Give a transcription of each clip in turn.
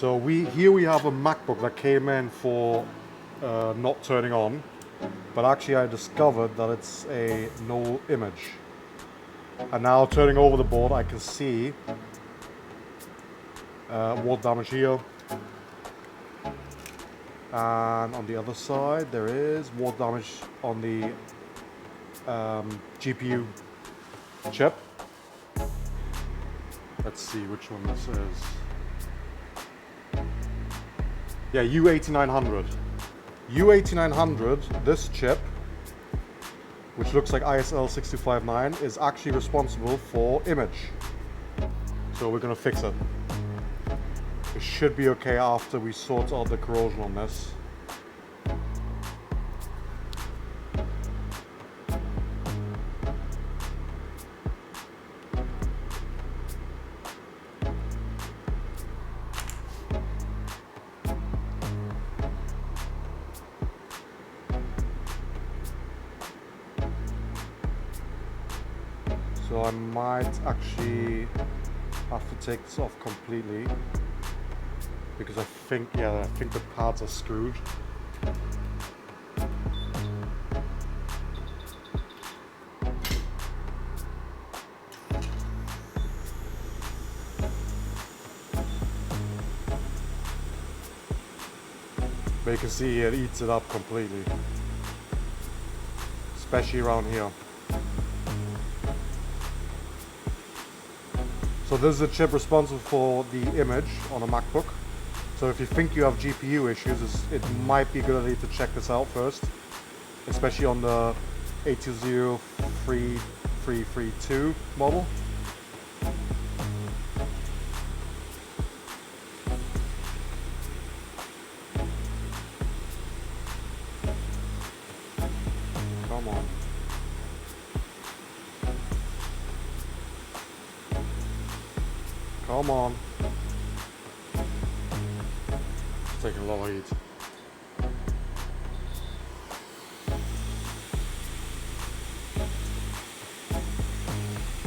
So here we have a MacBook that came in for not turning on, but actually I discovered that it's a no image. And now turning over the board, I can see water damage here. And on the other side, there is water damage on the GPU chip. Let's see which one this is. Yeah, U1398. U1398, this chip, which looks like ISL 659, is actually responsible for image. So we're gonna fix it. It should be okay after we sort out the corrosion on this. So I might actually have to take this off completely because I think the pads are screwed. But you can see it eats it up completely, especially around here. So this is a chip responsible for the image on a MacBook. So if you think you have GPU issues, it might be a good idea to check this out first, especially on the A1398 model. Come on. Come on. It's taking a lot of heat.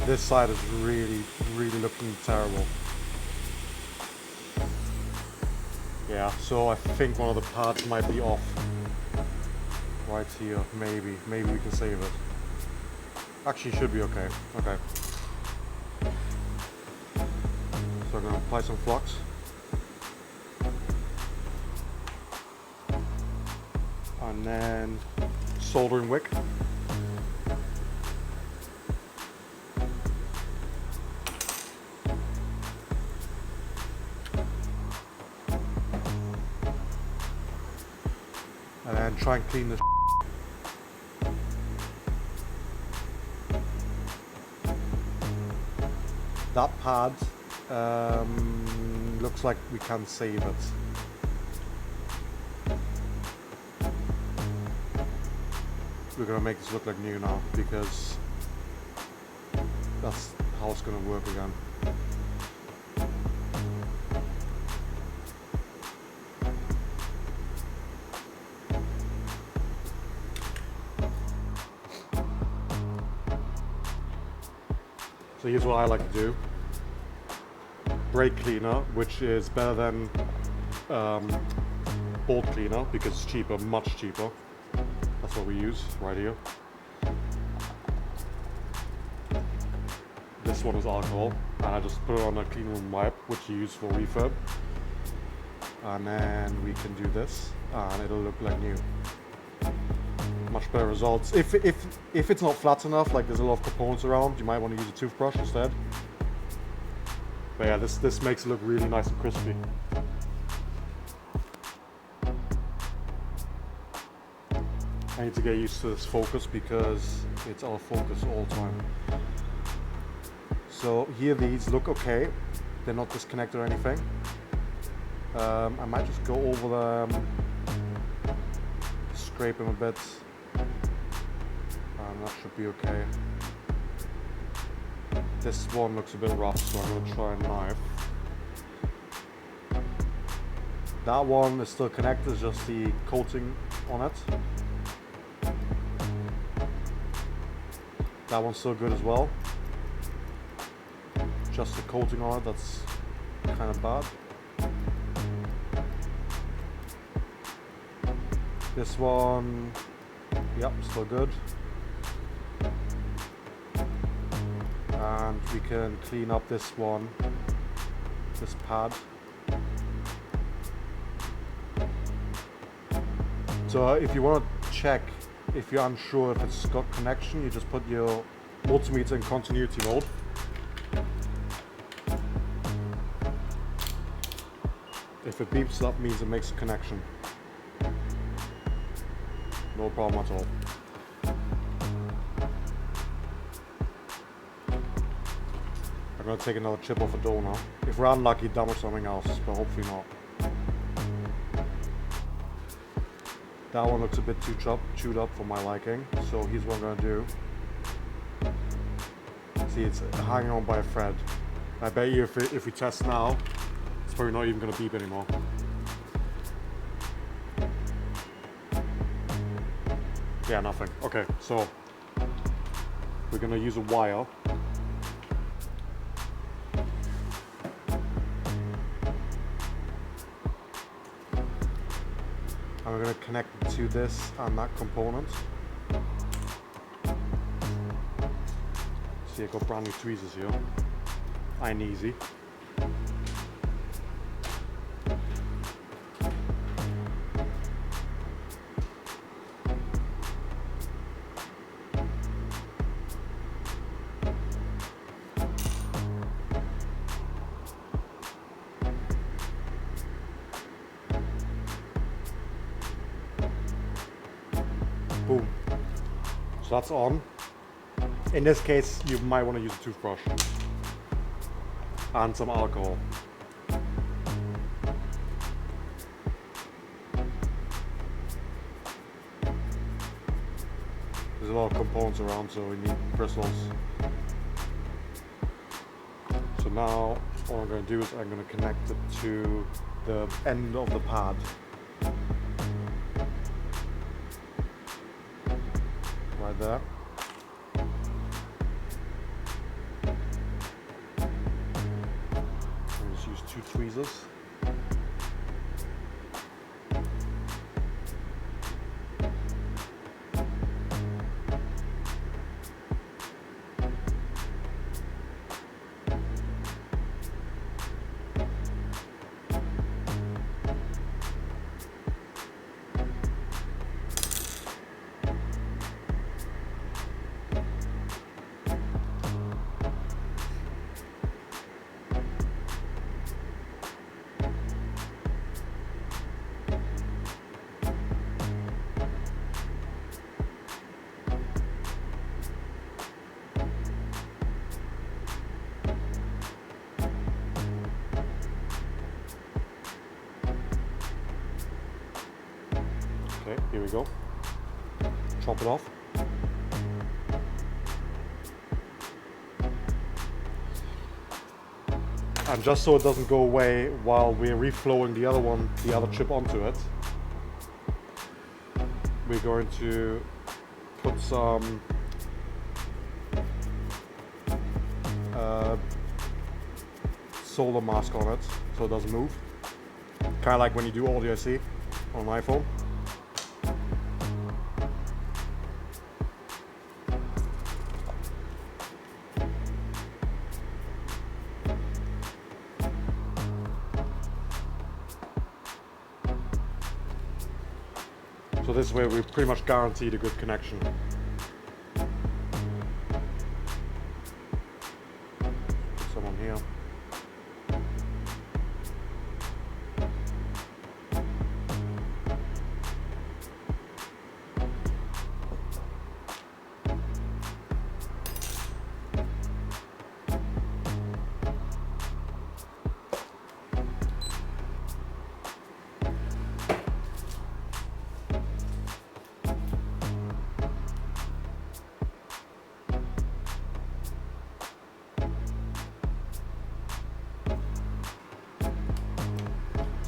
This side is really looking terrible. Yeah, so I think one of the parts might be off. Right here, maybe we can save it. Actually, it should be okay. Okay. So I'm gonna apply some flux. And then soldering wick. And then try and clean this. That pad looks like we can save it. We're gonna make this look like new now because that's how it's gonna work again. So here's what I like to do. Brake cleaner, which is better than bolt cleaner because it's cheaper, much cheaper. That's what we use right here. This one is alcohol, and I just put it on a clean room wipe, which you use for refurb. And then we can do this, and it'll look like new. Much better results. If it's not flat enough, like there's a lot of components around, you might want to use a toothbrush instead. But yeah, this makes it look really nice and crispy. I need to get used to this focus because it's out of focus all the time. So here these look okay. They're not disconnected or anything. I might just go over them, scrape them a bit. That should be okay. This one looks a bit rough, so I'm going to try a knife. That one is still connected, it's just the coating on it. That one's still good as well. Just the coating on it, that's kind of bad. This one, yep, still good. And we can clean up this one, this pad. So if you want to check if you're unsure if it's got connection, you just put your multimeter in continuity mode. If it beeps, that means it makes a connection. No problem at all. I'm gonna take another chip off a donor. If we're unlucky, damage something else, but hopefully not. That one looks a bit too chewed up for my liking, so here's what I'm gonna do. See, it's hanging on by a thread. I bet you if we test now, it's probably not even gonna beep anymore. Yeah, nothing. Okay, so we're gonna use a wire. And we're going to connect it to this and that component. See, I got brand new tweezers here. I'm easy. Boom. So that's on. In this case, you might want to use a toothbrush and some alcohol. There's a lot of components around, so we need bristles. So now all I'm going to do is I'm going to connect it to the end of the pad. Right there. I'll just use 2 tweezers. Okay, here we go. Chop it off. And just so it doesn't go away while we're reflowing the other chip onto it, we're going to put some solar mask on it so it doesn't move. Kind of like when you do audio IC on an iPhone. So this way we pretty much guaranteed a good connection. Put some on here.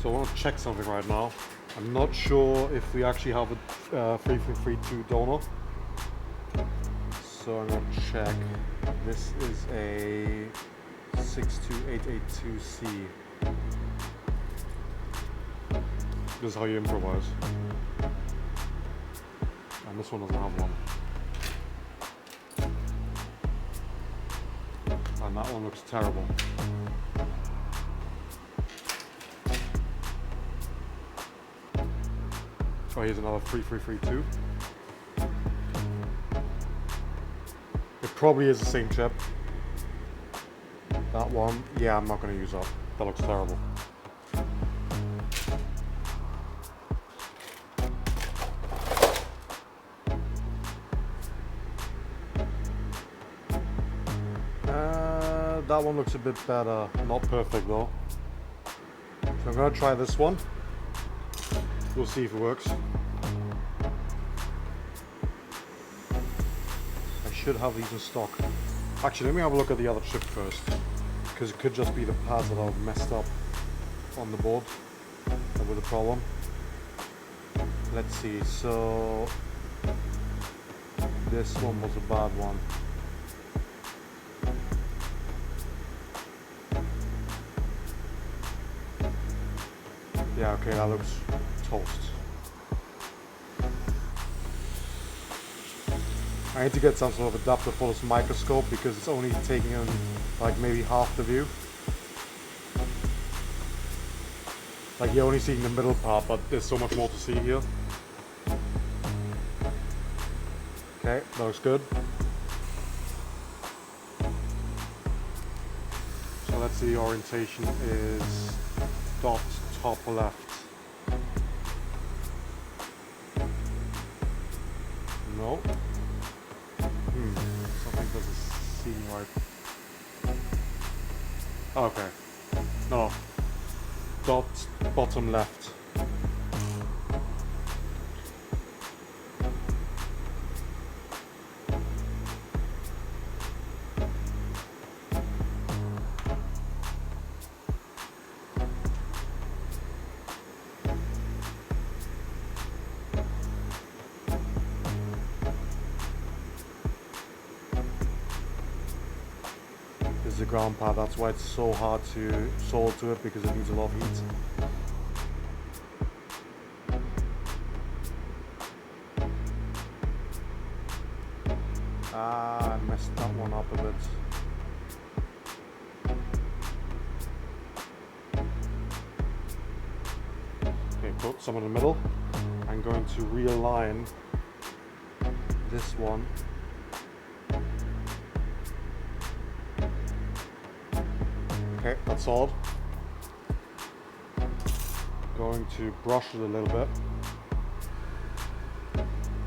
So I want to check something right now. I'm not sure if we actually have a 3332 donor. So I'm going to check. This is a 62882C. This is how you improvise. And this one doesn't have one. And that one looks terrible. Oh, here's another 3332. It probably is the same chip. That one, yeah, I'm not going to use that. That looks terrible. That one looks a bit better. Not perfect though. So I'm going to try this one. We'll see if it works. I should have these in stock. Actually, let me have a look at the other chip first, because it could just be the pads that I've messed up on the board that were the problem. Let's see, so this one was a bad one. Yeah, okay, that looks toast. I need to get some sort of adapter for this microscope because it's only taking in like maybe half the view. Like you're only seeing the middle part, but there's so much more to see here. Okay, that looks good. So let's see, the orientation is dot top left. No. Something doesn't seem right. Okay. No. Dot bottom left. The ground pad, that's why it's so hard to solder to it, because it needs a lot of heat. I messed that one up a bit. Okay, put some in the middle. I'm going to realign this one. Okay, that's solid. Going to brush it a little bit.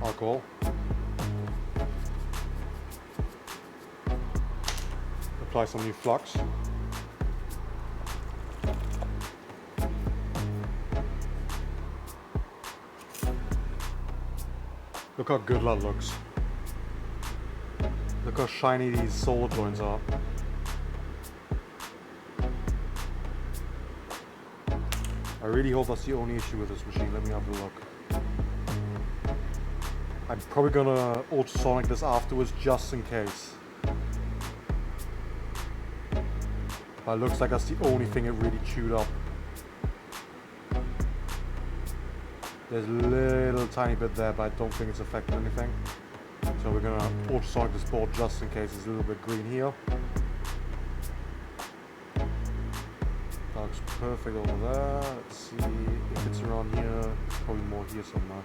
Alcohol. Apply some new flux. Look how good that looks. Look how shiny these solder joints are. I really hope that's the only issue with this machine. Let me have a look. I'm probably gonna ultrasonic this afterwards just in case. But it looks like that's the only thing it really chewed up. There's a little tiny bit there, but I don't think it's affecting anything. So we're gonna ultrasonic this board just in case it's a little bit green here. That looks perfect over there. Let's see if it's around here. It's probably more here somewhere.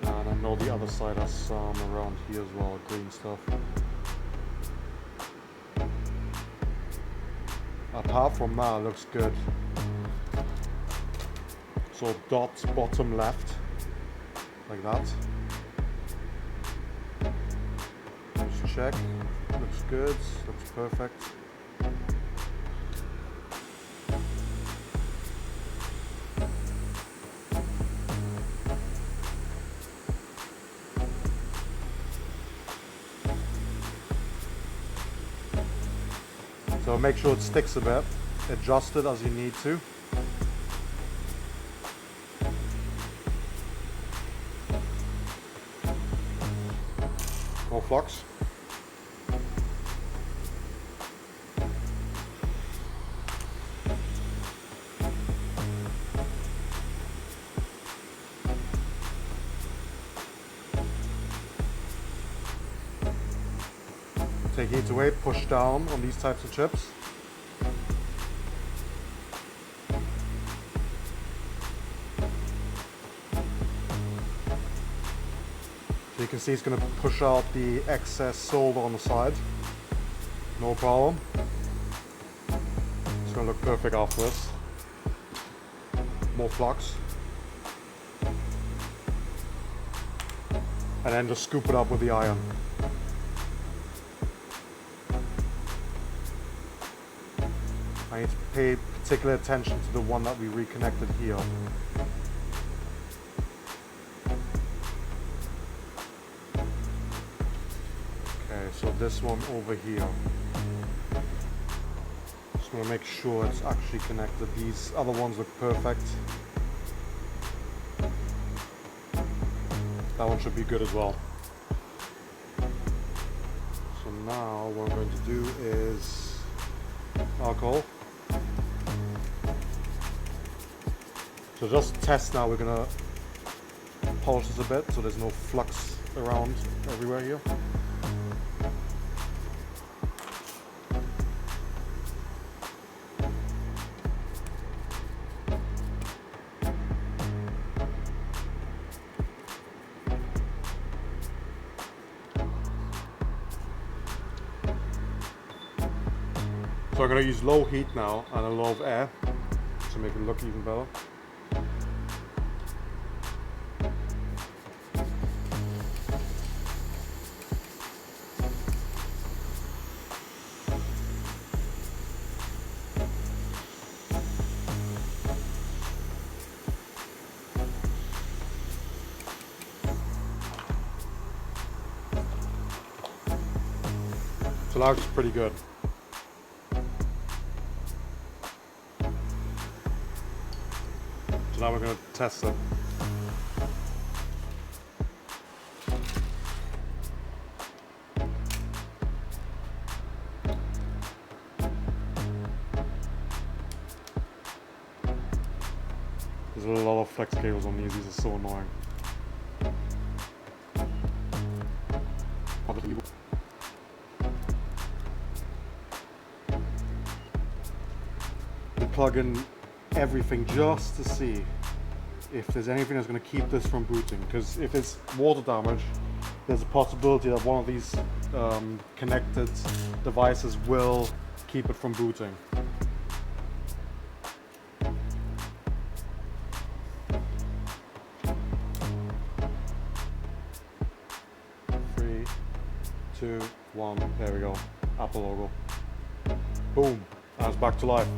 And I know the other side has some around here as well, green stuff. Apart from that, it looks good. So dots bottom left, like that. Just check. Looks good. Looks perfect. So make sure it sticks a bit. Adjust it as you need to. More flux. Take A1398, push down on these types of chips. So you can see it's going to push out the excess solder on the side. No problem. It's going to look perfect after this. More flux. And then just scoop it up with the iron. I need to pay particular attention to the one that we reconnected here. Okay, so this one over here. Just want to make sure it's actually connected. These other ones look perfect. That one should be good as well. So now what I'm going to do is alcohol. So just to test now, we're gonna polish this a bit so there's no flux around everywhere here. So I'm going to use low heat now and a lot of air to make it look even better. So that looks pretty good. So now we're going to test it. There's a lot of flex cables on these are so annoying. We plug in everything just to see if there's anything that's going to keep this from booting, because if it's water damage, there's a possibility that one of these connected devices will keep it from booting. Three, two, one, there we go. Apple logo. Boom, and it's back to life.